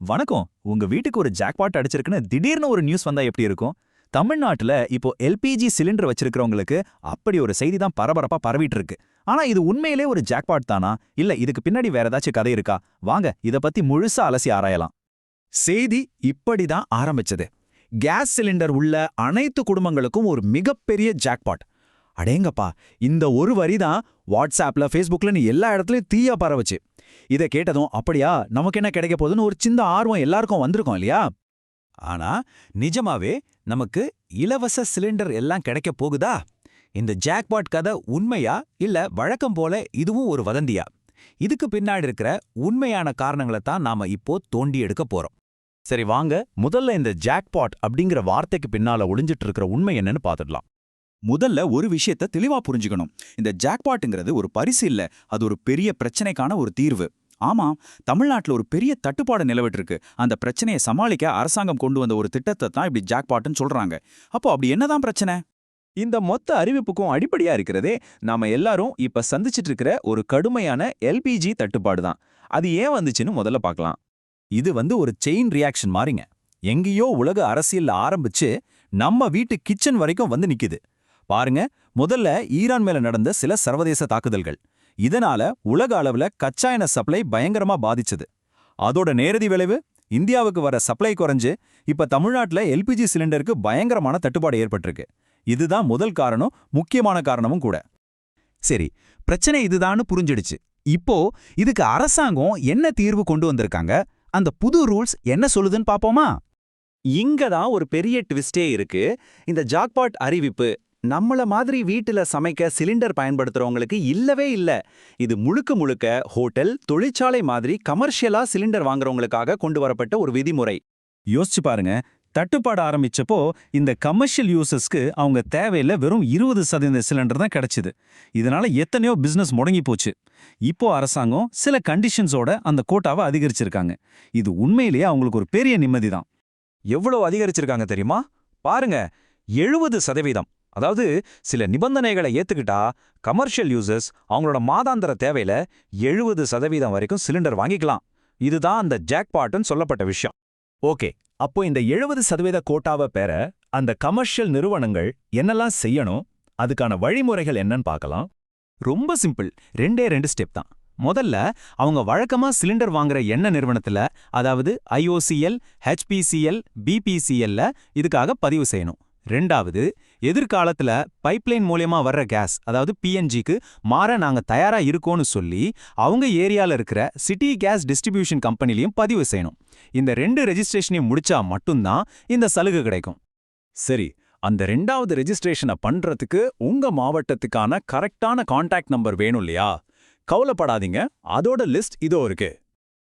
வணக்கம். உங்க வீட்டுக்கு ஒரு ஜாக்பாட் அடிச்சிருக்குன்னு திடீர்னு ஒரு நியூஸ் வந்தா எப்படி இருக்கும்? தமிழ்நாட்டுல இப்போ எல்பிஜி சிலிண்டர் வச்சிருக்கிறவங்களுக்கு அப்படி ஒரு செய்தி தான் பரபரப்பா பரவிட்டு இருக்கு. ஆனா இது உண்மையிலே ஒரு ஜாக்பாட் தானா? இல்ல இதுக்கு பின்னாடி வேற ஏதாச்சும் கதை இருக்கா? வாங்க இத பத்தி முழுசா அலசி ஆராயலாம். செய்தி இப்படிதான் ஆரம்பிச்சது. கேஸ் சிலிண்டர் உள்ள அனைத்து குடும்பங்களுக்கும் ஒரு மிகப்பெரிய ஜாக்பாட். அடேங்கப்பா, இந்த ஒரு வரி தான் வாட்ஸ்ஆப்ல ஃபேஸ்புக்லன்னு எல்லா இடத்துலயும் தீயா பரவுச்சு. இதை கேட்டதும் அப்படியா நமக்கு என்ன கிடைக்க போகுதுன்னு ஒரு சின்ன ஆர்வம் எல்லாருக்கும் வந்திருக்கும் இல்லையா? ஆனா நிஜமாவே நமக்கு இலவச சிலிண்டர் எல்லாம் கிடைக்க போகுதா? இந்த ஜாக்பாட் கதை உண்மையா இல்ல வழக்கம் போல இதுவும் ஒரு வதந்தியா? இதுக்கு பின்னாடி இருக்கிற உண்மையான காரணங்களை தான் நாம இப்போ தோண்டி எடுக்க போறோம். சரி வாங்க, முதல்ல இந்த ஜாக்பாட் அப்படிங்கிற வார்த்தைக்கு பின்னால ஒளிஞ்சிட்டு இருக்கிற உண்மை என்னன்னு பார்த்துடலாம். முதல்ல ஒரு விஷயத்த தெளிவா புரிஞ்சுக்கணும். இந்த ஜாக்பாட்டுங்கிறது ஒரு பரிசு இல்ல, அது ஒரு பெரிய பிரச்சனைக்கான ஒரு தீர்வு. ஆமா, தமிழ்நாட்டுல ஒரு பெரிய தட்டுப்பாடு நிலவிட்டு இருக்கு. அந்த பிரச்சனையை சமாளிக்க அரசாங்கம் கொண்டு வந்த ஒரு திட்டத்தை தான் இப்படி ஜாக்பாட்னு சொல்றாங்க. அப்போ அப்படி என்னதான் பிரச்சனை? இந்த மொத்த அறிவிப்புக்கும் அடிப்படையா இருக்கிறதே நாம எல்லாரும் இப்ப சந்திச்சிட்டு இருக்கிற ஒரு கடுமையான எல்பிஜி தட்டுப்பாடு தான். அது ஏன் வந்துச்சுன்னு முதல்ல பார்க்கலாம். இது ஒரு செயின் ரியாக்ஷன் மாறிங்க. எங்கேயோ உலக அரசியல்ல ஆரம்பிச்சு நம்ம வீட்டு கிச்சன் வரைக்கும் வந்து நிக்குது. பாருங்க, முதல்ல ஈரான் மேல நடந்த சில சர்வதேச தாக்குதல்கள். இதனால உலக அளவுல கச்சா எண்ணெய் சப்ளை பயங்கரமா பாதிச்சது. அதோட நேரடி விளைவு இந்தியாவுக்கு வர சப்ளை குறைஞ்சு இப்ப தமிழ்நாட்டுல எல்பிஜி சிலிண்டருக்கு பயங்கரமான தட்டுப்பாடு ஏற்பட்டிருக்கு. இதுதான் முதல் காரணம், முக்கியமான காரணமும் கூட. சரி, பிரச்சனை இதுதான்னு புரிஞ்சிடுச்சு. இப்போ இதுக்கு அரசாங்கம் என்ன தீர்வு கொண்டு வந்திருக்காங்க? அந்த புது ரூல்ஸ் என்ன சொல்லுதுன்னு பாப்போமா? இங்க தான் ஒரு பெரிய ட்விஸ்டே இருக்கு. இந்த ஜாக்பாட் அறிவிப்பு நம்மள மாதிரி வீட்டுல சமைக்க சிலிண்டர் பயன்படுத்துறவங்களுக்கு இல்லவே இல்ல. இது முழுக்க முழுக்க ஹோட்டல், தொழிற்சாலை மாதிரி கமர்ஷியலா சிலிண்டர் வாங்குறவங்களுக்காக கொண்டு வரப்பட்ட ஒரு விதிமுறை. யோசிச்சு பாருங்க, தட்டுப்பாடு ஆரம்பிச்சப்போ இந்த கமர்ஷியல் யூசர்ஸ்க்கு அவங்க தேவையில்ல வெறும் 20% சிலிண்டர் தான் கிடைச்சது. இதனால எத்தனையோ பிசினஸ் முடங்கி போச்சு. இப்போ அரசாங்கம் சில கண்டிஷன்ஸோட அந்த கோட்டாவை அதிகரிச்சிருக்காங்க. இது உண்மையிலேயே அவங்களுக்கு ஒரு பெரிய நிம்மதி தான். எவ்வளவு அதிகரிச்சிருக்காங்க தெரியுமா? பாருங்க, 70%. அதாவது சில நிபந்தனைகளை ஏத்துக்கிட்டா கமர்ஷியல் யூசர்ஸ் அவங்களோட மாதாந்திர தேவையில 70% வரைக்கும் சிலிண்டர் வாங்கிக்கலாம். இதுதான் அந்த ஜாக்பாட்னு சொல்லப்பட்ட விஷயம். ஓகே, அப்போ இந்த 70% கோட்டாவை பெற அந்த கமர்ஷியல் நிறுவனங்கள் என்னெல்லாம் செய்யணும்? அதுக்கான வழிமுறைகள் என்னன்னு பார்க்கலாம். ரொம்ப சிம்பிள், ரெண்டு ஸ்டெப் தான். முதல்ல அவங்க வழக்கமா சிலிண்டர் வாங்குற எண்ணெய் நிறுவனத்துல, அதாவது IOCL, HPCL, BPCLல இதுக்காக பதிவு செய்யணும். ரெண்டாவது, எதிர்காலத்துல பைப்லைன் மூலமா வர்ற கேஸ், அதாவது PNGக்கு மாற நாங்க தயாரா இருக்கோம்னு சொல்லி அவங்க ஏரியால இருக்கிற சிட்டி கேஸ் டிஸ்ட்ரிபியூஷன் கம்பெனிலையும் பதிவு செய்யணும். இந்த 2 ரெஜிஸ்ட்ரேஷனையும் முடிச்சா மட்டும்தான் இந்த சலுகை கிடைக்கும். சரி, அந்த 2வது ரெஜிஸ்ட்ரேஷனை பண்றதுக்கு உங்க மாவட்டத்துக்கான கரெக்டான கான்டாக்ட் நம்பர் வேணும் இல்லையா? கவலைப்படாதீங்க, அதோட லிஸ்ட் இதோ இருக்கு.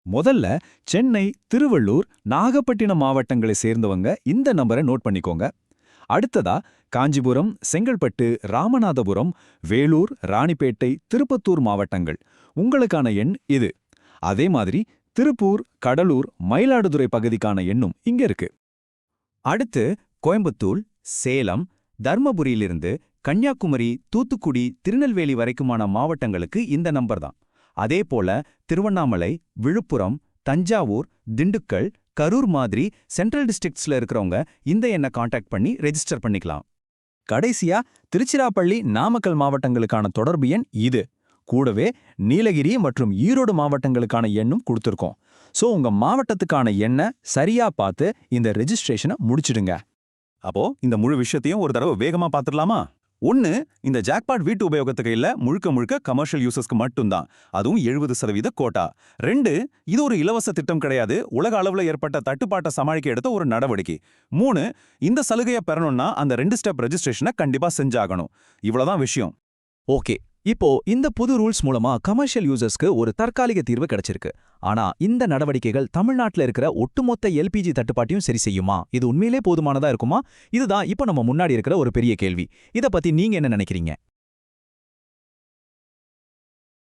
முதல்ல சென்னை, திருவள்ளூர், நாகப்பட்டினம் மாவட்டங்களை சேர்ந்தவங்க இந்த நம்பரை நோட் பண்ணிக்கோங்க. அடுத்ததா காஞ்சிபுரம், செங்கல்பட்டு, ராமநாதபுரம், வேலூர், ராணிப்பேட்டை, திருப்பத்தூர் மாவட்டங்கள். உங்களுக்கான எண் இது. அதே மாதிரி திருப்பூர், கடலூர், மயிலாடுதுறை பகுதிக்கான எண்ணும் இங்க இருக்கு. அடுத்து கோயம்புத்தூர், சேலம், தர்மபுரியிலிருந்து கன்னியாகுமரி, தூத்துக்குடி, திருநெல்வேலி வரைக்குமான மாவட்டங்களுக்கு இந்த நம்பர் தான். அதே போல திருவண்ணாமலை, விழுப்புரம், தஞ்சாவூர், திண்டுக்கல், கரூர் மாதிரி சென்ட்ரல் டிஸ்ட்ரிக்ட்ஸ்ல இருக்கிறவங்க இந்த எண்ணை கான்டாக்ட் பண்ணி ரெஜிஸ்டர் பண்ணிக்கலாம். கடைசியா திருச்சிராப்பள்ளி, நாமக்கல் மாவட்டங்களுக்கான தொடர்பு எண் இது. கூடவே நீலகிரி மற்றும் ஈரோடு மாவட்டங்களுக்கான எண்ணும் கொடுத்துருக்கோம். ஸோ உங்க மாவட்டத்துக்கான எண்ணை சரியா பார்த்து இந்த ரெஜிஸ்ட்ரேஷனை முடிச்சிடுங்க. அப்போ இந்த முழு விஷயத்தையும் ஒரு தடவை வேகமா பார்த்துடலாமா? 1, இந்த ஜாக்பாட் வீட்டு உபயோகத்துக்கு இல்ல, முழுக்க முழுக்க கமர்ஷியல் யூசர்ஸ்க்கு மட்டும்தான், அதுவும் 70% கோட்டா. 2, இது ஒரு இலவச திட்டம் கிடையாது, உலக அளவுல ஏற்பட்ட தட்டுப்பாட்டை சமாளிக்க எடுத்த ஒரு நடவடிக்கை. 3, இந்த சலுகையை பெறணும்னா அந்த 2 ஸ்டெப் ரெஜிஸ்ட்ரேஷனை கண்டிப்பா செஞ்சாகணும். இவ்வளவுதான் விஷயம். ஓகே, இப்போ இந்த புது ரூல்ஸ் மூலமா கமர்ஷியல் யூசர்ஸ்க்கு ஒரு தற்காலிக தீர்வு கிடைச்சிருக்கு. ஆனா இந்த நடவடிக்கைகள் தமிழ்நாட்டுல இருக்கிற ஒட்டுமொத்த எல்பிஜி தட்டுப்பாட்டையும் சரி செய்யுமா? இது உண்மையிலே போதுமானதா இருக்குமா? இதுதான் இப்ப நம்ம முன்னாடி இருக்கிற ஒரு பெரிய கேள்வி. இத பத்தி நீங்க என்ன நினைக்கிறீங்க?